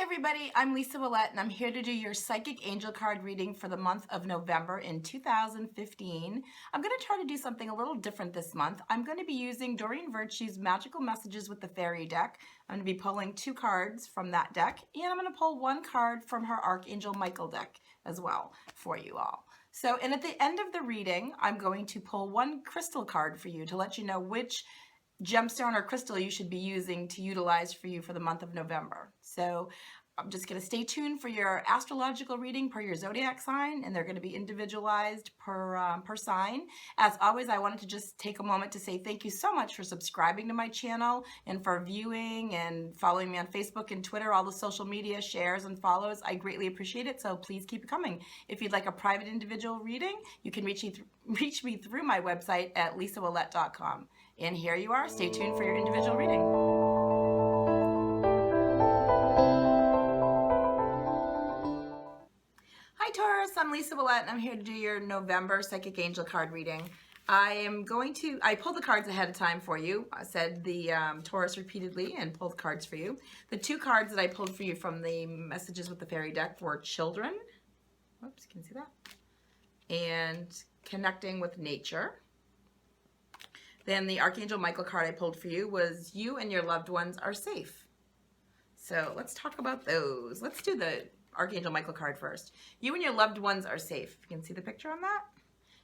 everybody, I'm Lisa Ouellet and I'm here to do your Psychic Angel card reading for the month of November in 2015. I'm going to try to do something a little different this month. I'm going to be using Doreen Virtue's Magical Messages with the Fairy deck. I'm going to be pulling 2 cards from that deck, and I'm going to pull 1 card from her Archangel Michael deck as well for you all. So, and at the end of the reading, I'm going to pull 1 crystal card for you to let you know which gemstone or crystal you should be using to utilize for you for the month of November. So I'm just going to stay tuned for your astrological reading per your zodiac sign, and they're going to be individualized per sign. As always, I wanted to just take a moment to say thank you so much for subscribing to my channel and for viewing and following me on Facebook and Twitter, all the social media shares and follows. I greatly appreciate it, so please keep it coming. If you'd like a private individual reading, you can reach me through my website at lisaouellet.com. And here you are. Stay tuned for your individual reading. Hi Taurus, I'm Lisa Ouellet and I'm here to do your November Psychic Angel card reading. I pulled the cards ahead of time for you. I said the Taurus repeatedly and pulled cards for you. The 2 cards that I pulled for you from the Messages with the Fairy deck were Children. Oops, can you see that? And Connecting with Nature. Then the Archangel Michael card I pulled for you was You and Your Loved Ones Are Safe. So let's talk about those. Let's do the Archangel Michael card first. You and your loved ones are safe. You can see the picture on that?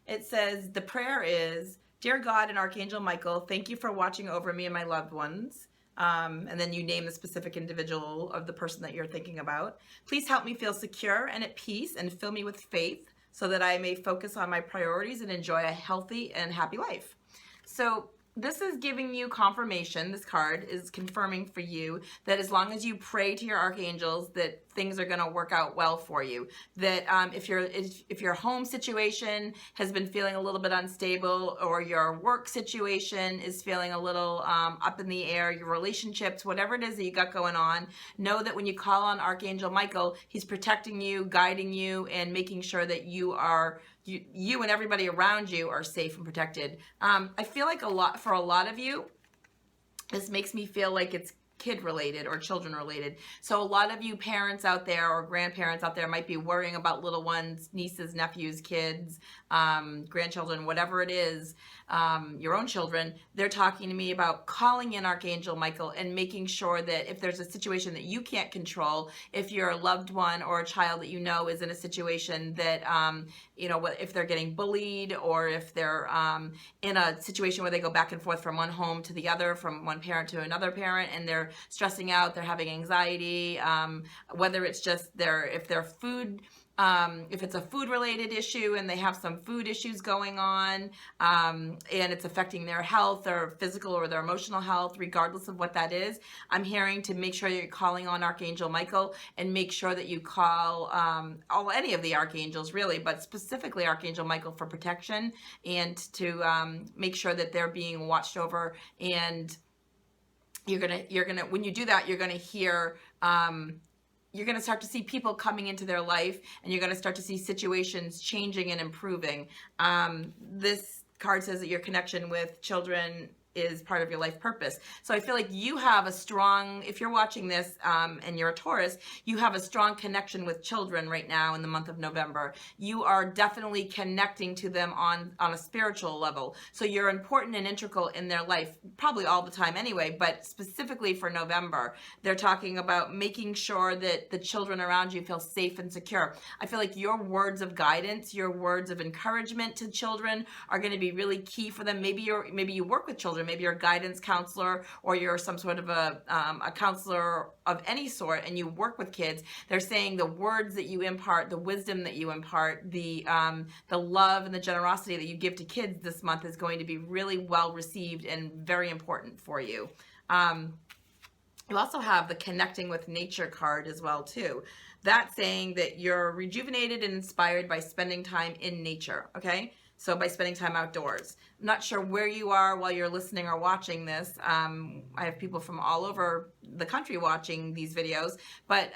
It says, the prayer is, Dear God and Archangel Michael, thank you for watching over me and my loved ones. And then you name the specific individual of the person that you're thinking about. Please help me feel secure and at peace and fill me with faith so that I may focus on my priorities and enjoy a healthy and happy life. So this is giving you confirmation. This card is confirming for you that as long as you pray to your archangels, that things are going to work out well for you. That if your home situation has been feeling a little bit unstable, or your work situation is feeling a little up in the air, your relationships, whatever it is that you got going on, know that when you call on Archangel Michael, he's protecting you, guiding you, and making sure that you and everybody around you are safe and protected. I feel like for a lot of you, this makes me feel like it's kid related or children related. So a lot of you parents out there or grandparents out there might be worrying about little ones, nieces, nephews, kids, grandchildren, whatever it is, your own children. They're talking to me about calling in Archangel Michael and making sure that if there's a situation that you can't control, if your loved one or a child that you know is in a situation that, if they're getting bullied, or if they're in a situation where they go back and forth from one home to the other, from one parent to another parent, and they're stressing out, they're having anxiety, whether it's just if it's a food related issue and they have some food issues going on, and it's affecting their health, their physical or their emotional health, regardless of what that is, I'm hearing to make sure you're calling on Archangel Michael, and make sure that you call any of the archangels really, but specifically Archangel Michael for protection, and to make sure that they're being watched over. And you're gonna when you do that, you're gonna hear you're going to start to see people coming into their life, and you're going to start to see situations changing and improving. This card says that your connection with children is part of your life purpose. So I feel like you have a strong, if you're watching this and you're a Taurus, you have a strong connection with children right now in the month of November. You are definitely connecting to them on a spiritual level. So you're important and integral in their life, probably all the time anyway, but specifically for November, they're talking about making sure that the children around you feel safe and secure. I feel like your words of guidance, your words of encouragement to children are going to be really key for them. Maybe you work with children. Maybe you're a guidance counselor, or you're some sort of a counselor of any sort, and you work with kids. They're saying the words that you impart, the wisdom that you impart, the love and the generosity that you give to kids this month is going to be really well received and very important for you. You also have the Connecting with Nature card as well too. That's saying that you're rejuvenated and inspired by spending time in nature, okay? So by spending time outdoors. I'm not sure where you are while you're listening or watching this. I have people from all over the country watching these videos, but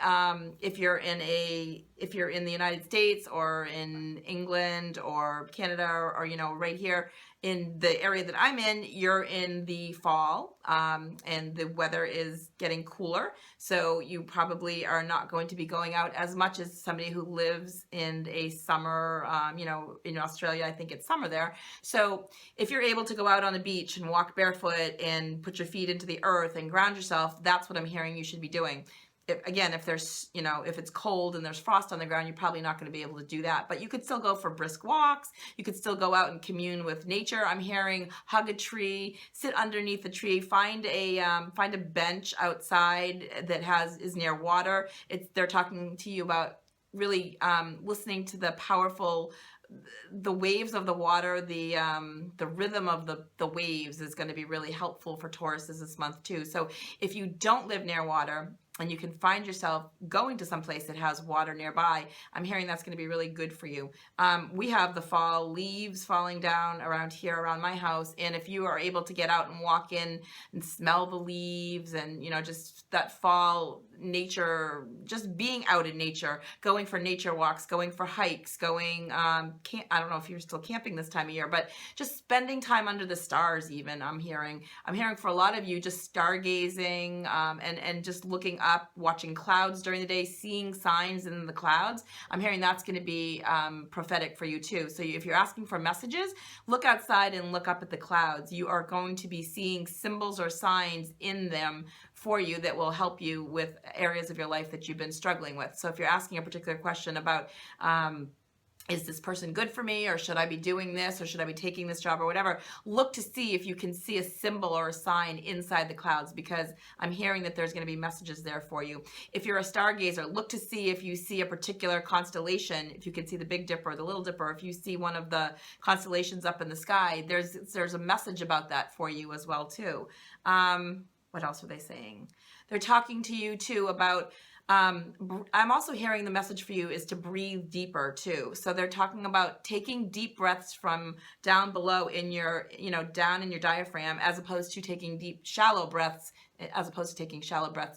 if you're in the United States or in England or Canada or you know, right here in the area that I'm in, you're in the fall, and the weather is getting cooler, so you probably are not going to be going out as much as somebody who lives in a summer, you know, in Australia, I think it's summer there. So if you're able to go out on the beach and walk barefoot and put your feet into the earth and ground yourself, that's what I'm hearing you should be doing. If there's, you know, if it's cold and there's frost on the ground, you're probably not going to be able to do that. But you could still go for brisk walks. You could still go out and commune with nature. I'm hearing hug a tree, sit underneath a tree, find a bench outside that is near water. They're talking to you about really listening to the powerful, the waves of the water, the rhythm of the waves is going to be really helpful for Tauruses this month too. So if you don't live near water and you can find yourself going to some place that has water nearby, I'm hearing that's going to be really good for you. We have the fall leaves falling down around here, around my house, and if you are able to get out and walk in and smell the leaves and, you know, just that fall nature, just being out in nature, going for nature walks, going for hikes, going, I don't know if you're still camping this time of year, but just spending time under the stars even, I'm hearing for a lot of you, just stargazing, and just looking up, watching clouds during the day, seeing signs in the clouds. I'm hearing that's going to be prophetic for you too. So if you're asking for messages, look outside and look up at the clouds. You are going to be seeing symbols or signs in them for you that will help you with areas of your life that you've been struggling with. So if you're asking a particular question about, is this person good for me, or should I be doing this, or should I be taking this job, or whatever, look to see if you can see a symbol or a sign inside the clouds, because I'm hearing that there's going to be messages there for you. If you're a stargazer, look to see if you see a particular constellation, if you can see the Big Dipper or the Little Dipper, if you see one of the constellations up in the sky, there's a message about that for you as well too. What else are they saying? They're talking to you too about, I'm also hearing the message for you is to breathe deeper too. So they're talking about taking deep breaths from down below in your, you know, down in your diaphragm, as opposed to taking deep, shallow breaths,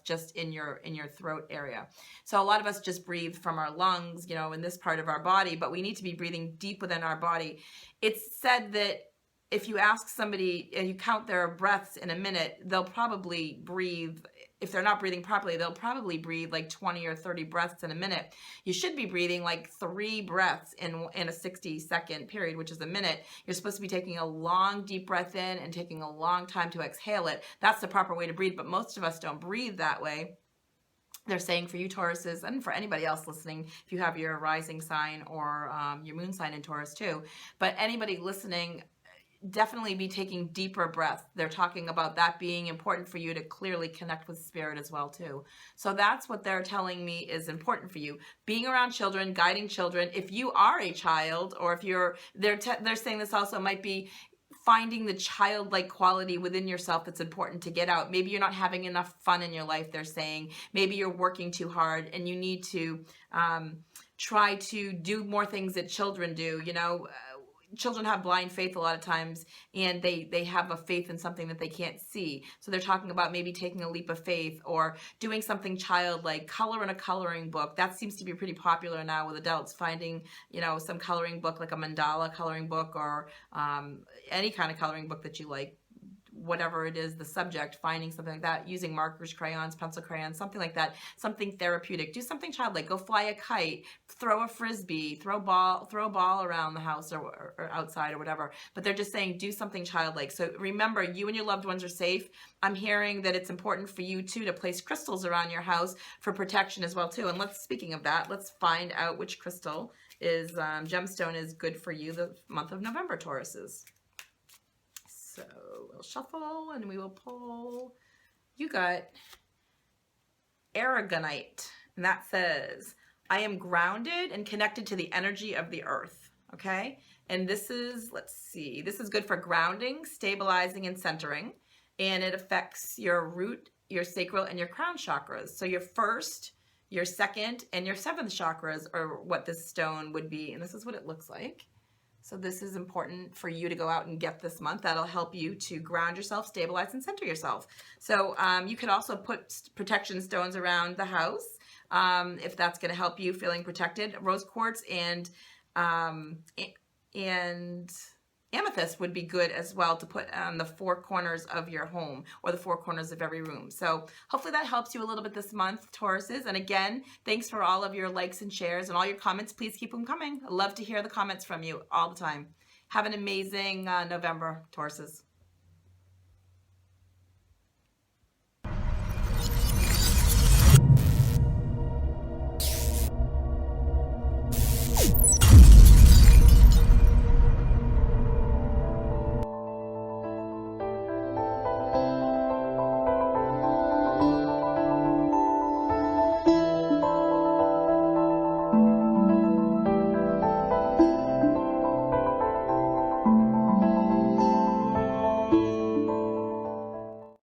just in your throat area. So a lot of us just breathe from our lungs, you know, in this part of our body, but we need to be breathing deep within our body. It's said that if you ask somebody and you count their breaths in a minute, they'll probably breathe. If they're not breathing properly, they'll probably breathe like 20 or 30 breaths in a minute. You should be breathing like 3 breaths in a 60-second period, which is a minute. You're supposed to be taking a long, deep breath in and taking a long time to exhale it. That's the proper way to breathe, but most of us don't breathe that way. They're saying for you Tauruses, and for anybody else listening, if you have your rising sign or your moon sign in Taurus too, but anybody listening, definitely be taking deeper breaths. They're talking about that being important for you to clearly connect with spirit as well too. So that's what they're telling me is important for you. Being around children, guiding children. If you are a child, or if they're saying this also might be finding the childlike quality within yourself that's important to get out. Maybe you're not having enough fun in your life, they're saying. Maybe you're working too hard and you need to try to do more things that children do, you know. Children have blind faith a lot of times, and they have a faith in something that they can't see. So they're talking about maybe taking a leap of faith or doing something childlike, color in a coloring book. That seems to be pretty popular now with adults, finding, you know, some coloring book like a mandala coloring book, or any kind of coloring book that you like. Whatever it is, the subject, finding something like that, using markers, crayons, pencil crayons, something like that, something therapeutic. Do something childlike. Go fly a kite, throw a frisbee, throw a ball around the house or outside or whatever. But they're just saying do something childlike. So remember, you and your loved ones are safe. I'm hearing that it's important for you too to place crystals around your house for protection as well too. And speaking of that, let's find out which crystal gemstone is good for you the month of November, Tauruses. So we'll shuffle and we will pull. You got aragonite, and that says, I am grounded and connected to the energy of the earth. Okay. And this is, let's see, this is good for grounding, stabilizing, and centering. And it affects your root, your sacral, and your crown chakras. So your first, your second, and your seventh chakras are what this stone would be. And this is what it looks like. So this is important for you to go out and get this month. That'll help you to ground yourself, stabilize, and center yourself. So you could also put protection stones around the house if that's going to help you feeling protected. Rose quartz and amethyst would be good as well to put on the four corners of your home or the four corners of every room. So hopefully that helps you a little bit this month, Tauruses. And again, thanks for all of your likes and shares and all your comments. Please keep them coming. I love to hear the comments from you all the time. Have an amazing November, Tauruses.